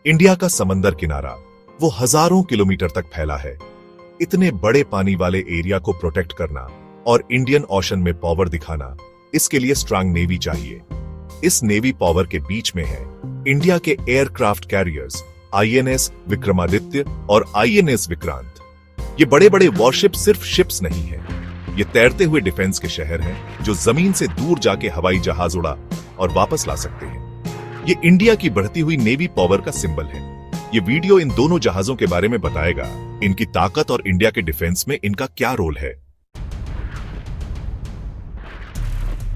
India का समंदर किनारा वो हजारों किलोमीटर तक फैला है। इतने बड़े पानी वाले एरिया को प्रोटेक्ट करना और इंडियन ओशन में पावर दिखाना, इसके लिए स्ट्रांग नेवी चाहिए। इस नेवी पावर के बीच में है इंडिया के एयरक्राफ्ट कैरियर्स आईएनएस विक्रमादित्य और आईएनएस विक्रांत। ये बड़े बड़े वॉरशिप सिर्फ शिप्स नहीं है, ये तैरते हुए डिफेंस के शहर हैं जो जमीन से दूर जाके हवाई जहाज उड़ा और वापस ला सकते हैं। ये इंडिया की बढ़ती हुई नेवी पावर का सिंबल है। ये वीडियो इन दोनों जहाजों के बारे में बताएगा, इनकी ताकत और इंडिया के डिफेंस में इनका क्या रोल है।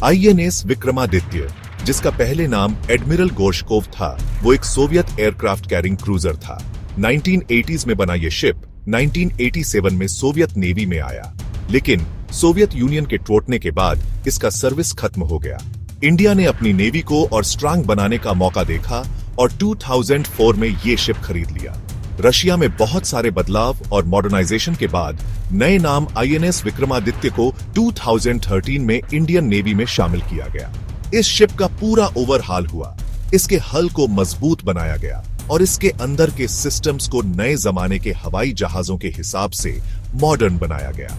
आईएनएस विक्रमादित्य, जिसका पहले नाम एडमिरल गोर्शकोव था, वो एक सोवियत एयरक्राफ्ट कैरिंग क्रूजर था। 1980s में बना ये शिप 1987 में सोवियत नेवी में आया, लेकिन सोवियत यूनियन के टूटने के बाद इसका सर्विस खत्म हो गया। इंडिया ने अपनी नेवी को और स्ट्रांग बनाने का मौका देखा और 2004 में ये शिप खरीद लिया। रशिया में बहुत सारे बदलाव और मॉडर्नाइजेशन के बाद नए नाम आईएनएस विक्रमादित्य को 2013 में इंडियन नेवी में शामिल किया गया। इस शिप का पूरा ओवरहाल हुआ, इसके हल को मजबूत बनाया गया और इसके अंदर के सिस्टम्स को नए जमाने के हवाई जहाजों के हिसाब से मॉडर्न बनाया गया।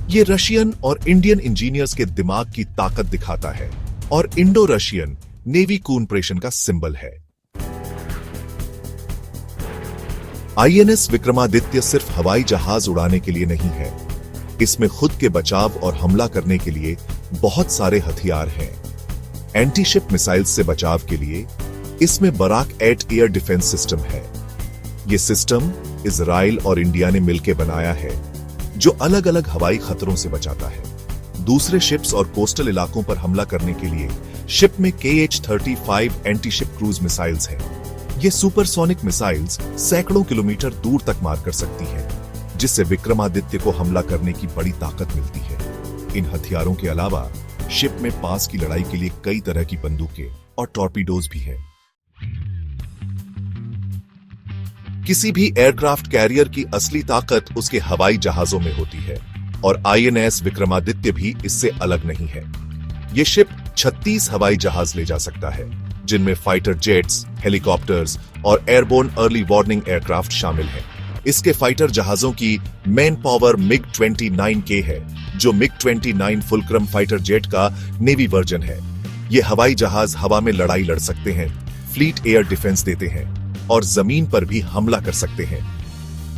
ये रशियन और इंडियन इंजीनियर्स के दिमाग की ताकत दिखाता है और इंडो रशियन नेवी कोऑपरेशन का सिंबल है। आईएनएस विक्रमादित्य सिर्फ हवाई जहाज उड़ाने के लिए नहीं है, इसमें खुद के बचाव और हमला करने के लिए बहुत सारे हथियार हैं। एंटी शिप मिसाइल्स से बचाव के लिए इसमें बराक 8 एयर डिफेंस सिस्टम है। यह सिस्टम इजराइल और इंडिया ने मिलकर बनाया है, जो अलग अलग हवाई खतरों से बचाता है। दूसरे शिप्स और कोस्टल इलाकों पर हमला करने के लिए शिप में KH-35 anti ship cruise missiles हैं। ये सुपरसोनिक मिसाइल्स सैकड़ों किलोमीटर दूर तक मार कर सकती हैं, जिससे विक्रमादित्य को हमला करने की बड़ी ताकत मिलती है। इन हथियारों के अलावा शिप में पास की लड़ाई के लिए कई तरह की बंदूकें और टॉर्पीडोज भी हैं। किसी भी एयरक्राफ्ट कैरियर की असली ताकत उसके हवाई जहाजों में होती है और आईएनएस विक्रमादित्य भी इससे अलग नहीं है। ये शिप 36 हवाई जहाज ले जा सकता है, जिनमें फाइटर जेट्स, हेलीकॉप्टर्स और एयरबोर्न अर्ली वार्निंग एयरक्राफ्ट शामिल हैं। इसके फाइटर जहाजों की मेन पावर MiG-29K है, जो MiG-29 फुलक्रम फाइटर जेट का नेवी वर्जन है। ये हवाई जहाज हवा में लड़ाई लड़ सकते हैं, फ्लीट एयर डिफेंस देते हैं और जमीन पर भी हमला कर सकते हैं।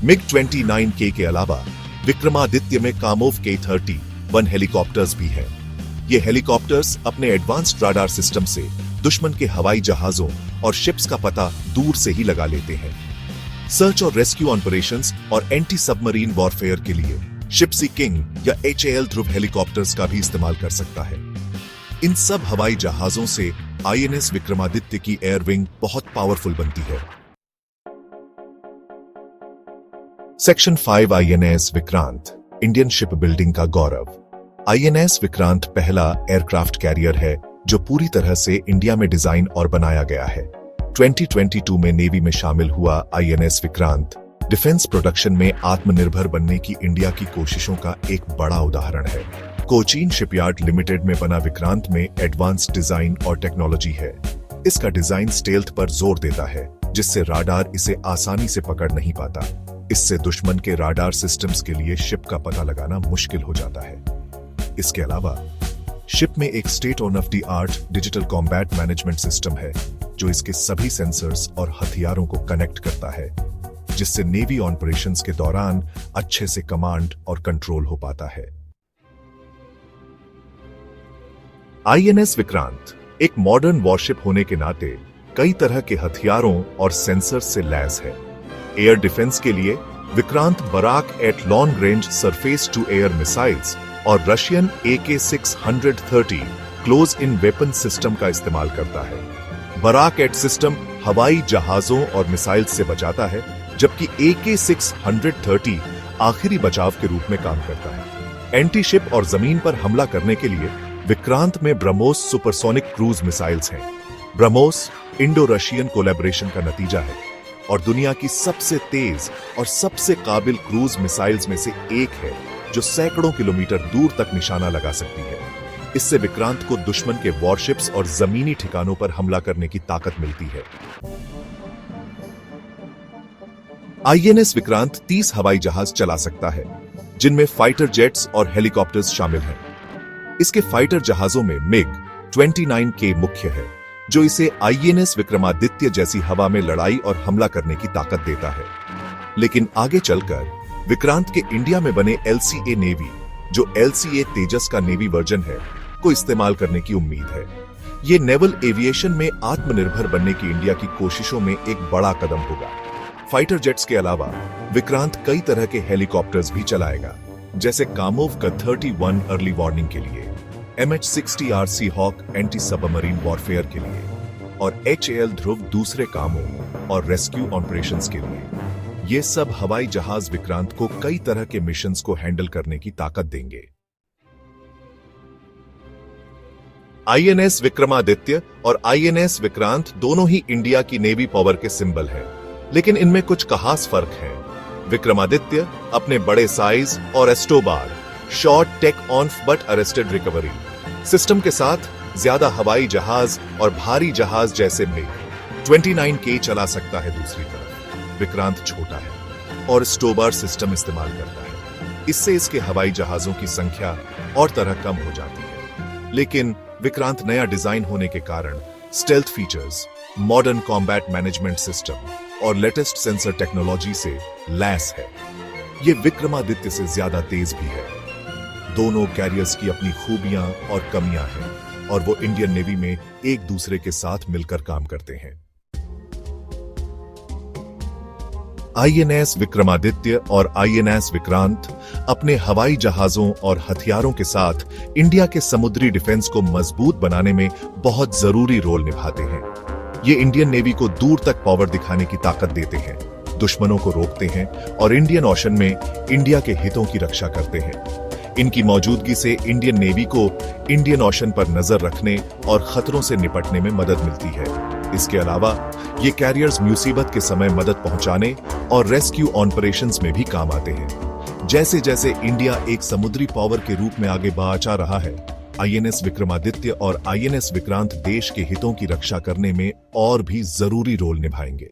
MiG-29K के अलावा विक्रमादित्य में कामोव K-31 हेलीकॉप्टर्स भी हैं। ये हेलीकॉप्टर्स अपने एडवांस्ड राडार सिस्टम से दुश्मन के हवाई जहाजों और शिप्स का पता दूर से ही लगा लेते हैं। सर्च और रेस्क्यू ऑपरेशंस और एंटी सबमरीन वॉरफेयर के लिए शिपसी किंग या HAL ध्रुव हेलीकॉप्टर्स का भी इस्तेमाल कर सकता है। इन सब हवाई जहाजों से आईएनएस विक्रमादित्य की एयरविंग बहुत पावरफुल बनती है। Section 5 INS Vikrant, Indian ship building का गौरव। आईएनएस विक्रांत पहला एयरक्राफ्ट कैरियर है जो पूरी तरह से इंडिया में डिजाइन और बनाया गया है। 2022 में नेवी में शामिल हुआ आईएनएस विक्रांत डिफेंस प्रोडक्शन में आत्मनिर्भर बनने की इंडिया की कोशिशों का एक बड़ा उदाहरण है। कोचीन शिपयार्ड लिमिटेड में बना विक्रांत में एडवांस डिजाइन और टेक्नोलॉजी है। इसका डिजाइन स्टेल्थ पर जोर देता है, जिससे राडार इसे आसानी से पकड़ नहीं पाता। इससे दुश्मन के राडार सिस्टम्स के लिए शिप का पता लगाना मुश्किल हो जाता है। इसके अलावा शिप में एक state of the art digital combat management system है, जो इसके सभी सेंसर्स और हथियारों को कनेक्ट करता है, जिससे नेवी ऑपरेशंस के दौरान अच्छे से कमांड और कंट्रोल हो पाता है। आईएनएस विक्रांत एक मॉडर्न वॉरशिप होने के नाते कई तरह के हथियारों और सेंसर्स से लैस है। एयर डिफेंस के लिए Vikrant Barak 8 long range surface to air missiles और Russian AK-630 close in weapon system का इस्तेमाल करता है। बराक 8 सिस्टम हवाई जहाजों और मिसाइल्स से बचाता है, जबकि AK-630 आखिरी बचाव के रूप में काम करता है। एंटी शिप और जमीन पर हमला करने के लिए विक्रांत में ब्रह्मोस सुपरसोनिक क्रूज मिसाइल्स हैं। ब्रह्मोस इंडो रशियन कोलैबोरेशन का नतीजा है और दुनिया की सबसे तेज और सबसे काबिल क्रूज मिसाइल्स में से एक है, जो सैकड़ों किलोमीटर दूर तक निशाना लगा सकती है। इससे विक्रांत को दुश्मन के वॉरशिप्स और जमीनी ठिकानों पर हमला करने की ताकत मिलती है। आईएनएस विक्रांत 30 हवाई जहाज चला सकता है, जिनमें फाइटर जेट्स और हेलीकॉप्टर्स शामिल हैं। इसके फाइटर जहाजों में मिग 29K मुख्य है, जो इसे आईएनएस विक्रमादित्य जैसी हवा में लड़ाई और हमला करने की ताकत देता है। लेकिन आगे चलकर विक्रांत के इंडिया में बने LCA नेवी, जो LCA तेजस का नेवी वर्जन है, को इस्तेमाल करने की उम्मीद है। ये नेवल एविएशन में आत्मनिर्भर बनने की इंडिया की कोशिशों में एक बड़ा कदम होगा। फाइटर जेट्स के अलावा विक्रांत कई तरह के हेलीकॉप्टर्स भी चलाएगा, जैसे कामोव का 31 अर्ली वार्निंग के लिए, MH-60R Seahawk anti submarine warfare के लिए और HAL ध्रुव दूसरे कामों और रेस्क्यू ऑपरेशंस के लिए। ये सब हवाई जहाज विक्रांत को कई तरह के मिशंस को हैंडल करने की ताकत देंगे। आईएनएस विक्रमादित्य और आईएनएस विक्रांत दोनों ही इंडिया की नेवी पावर के सिंबल हैं, लेकिन इनमें कुछ खास फर्क है। विक्रमादित्य अपने बड़े साइज और STOBAR short take on but arrested recovery system के साथ ज्यादा हवाई जहाज और भारी जहाज जैसे मिग 29K चला सकता है। दूसरी तरफ विक्रांत छोटा है और स्टोबार सिस्टम इस्तेमाल करता है, इससे इसके हवाई जहाजों की संख्या और तरह कम हो जाती है। लेकिन विक्रांत नया डिजाइन होने के कारण stealth features, modern combat management system और लेटेस्ट सेंसर टेक्नोलॉजी से लैस है। ये विक्रमादित्य से ज्यादा तेज भी है। दोनों कैरियर्स की अपनी खूबियां और कमियां हैं और वो इंडियन नेवी में एक दूसरे के साथ मिलकर काम करते हैं। आईएनएस विक्रमादित्य और आईएनएस विक्रांत अपने हवाई जहाजों और हथियारों के साथ इंडिया के समुद्री डिफेंस को मजबूत बनाने में बहुत जरूरी रोल निभाते हैं। ये इंडियन नेवी को दूर तक पावर दिखाने की ताकत देते हैं, दुश्मनों को रोकते हैं और इंडियन ओशन में इंडिया के हितों की रक्षा करते हैं। इनकी मौजूदगी से इंडियन नेवी को इंडियन ओशन पर नजर रखने और खतरों से निपटने में मदद मिलती है। इसके अलावा ये कैरियर्स मुसीबत के समय मदद पहुंचाने और रेस्क्यू ऑपरेशंस में भी काम आते हैं। जैसे जैसे इंडिया एक समुद्री पावर के रूप में आगे बढ़ रहा है, आईएनएस विक्रमादित्य और आईएनएस विक्रांत देश के हितों की रक्षा करने में और भी जरूरी रोल निभाएंगे।